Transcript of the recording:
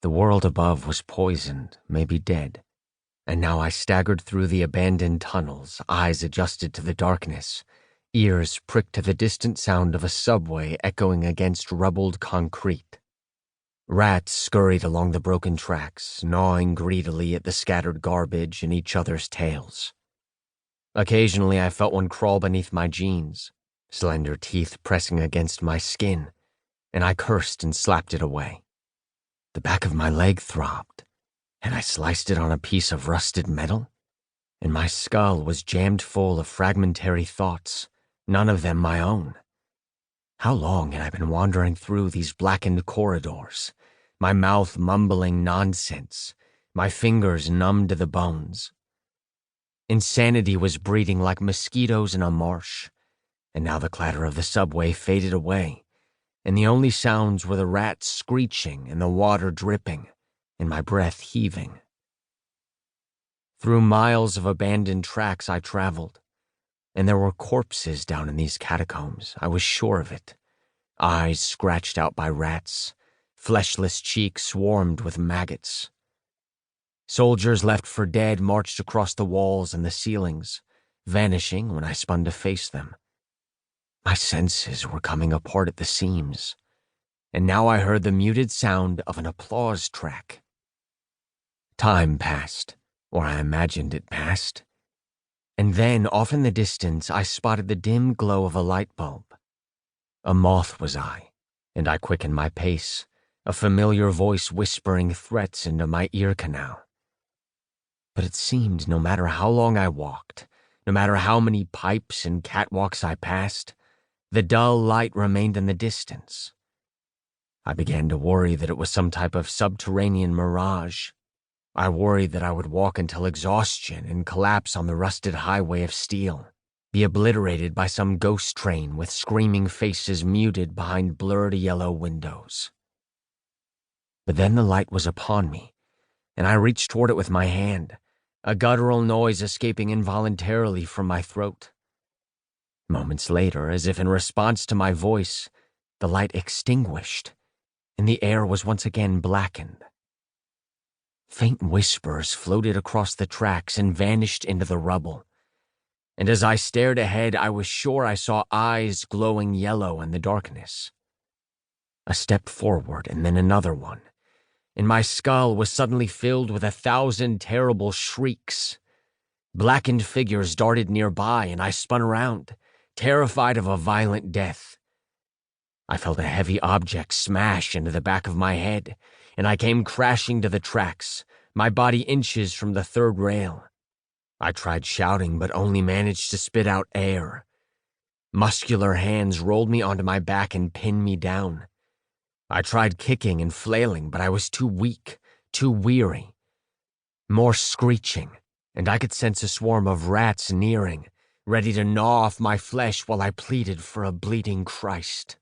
The world above was poisoned, maybe dead, and now I staggered through the abandoned tunnels, eyes adjusted to the darkness, ears pricked to the distant sound of a subway echoing against rubbled concrete. Rats scurried along the broken tracks, gnawing greedily at the scattered garbage in each other's tails. Occasionally I felt one crawl beneath my jeans, slender teeth pressing against my skin, and I cursed and slapped it away. The back of my leg throbbed. Had I sliced it on a piece of rusted metal? And my skull was jammed full of fragmentary thoughts, none of them my own. How long had I been wandering through these blackened corridors, my mouth mumbling nonsense, my fingers numb to the bones? Insanity was breeding like mosquitoes in a marsh, and now the clatter of the subway faded away, and the only sounds were the rats screeching and the water dripping, and my breath heaving. Through miles of abandoned tracks I traveled, and there were corpses down in these catacombs, I was sure of it. Eyes scratched out by rats, fleshless cheeks swarmed with maggots. Soldiers left for dead marched across the walls and the ceilings, vanishing when I spun to face them. My senses were coming apart at the seams, and now I heard the muted sound of an applause track. Time passed, or I imagined it passed, and then, off in the distance, I spotted the dim glow of a light bulb. A moth was I, and I quickened my pace, a familiar voice whispering threats into my ear canal. But it seemed no matter how long I walked, no matter how many pipes and catwalks I passed, the dull light remained in the distance. I began to worry that it was some type of subterranean mirage. I worried that I would walk until exhaustion and collapse on the rusted highway of steel, be obliterated by some ghost train with screaming faces muted behind blurred yellow windows. But then the light was upon me, and I reached toward it with my hand, a guttural noise escaping involuntarily from my throat. Moments later, as if in response to my voice, the light extinguished, and the air was once again blackened. Faint whispers floated across the tracks and vanished into the rubble, and as I stared ahead, I was sure I saw eyes glowing yellow in the darkness. A step forward and then another one, and my skull was suddenly filled with 1,000 terrible shrieks. Blackened figures darted nearby, and I spun around, terrified of a violent death. I felt a heavy object smash into the back of my head, and I came crashing to the tracks, my body inches from the third rail. I tried shouting, but only managed to spit out air. Muscular hands rolled me onto my back and pinned me down. I tried kicking and flailing, but I was too weak, too weary. More screeching, and I could sense a swarm of rats nearing, ready to gnaw off my flesh while I pleaded for a bleeding Christ.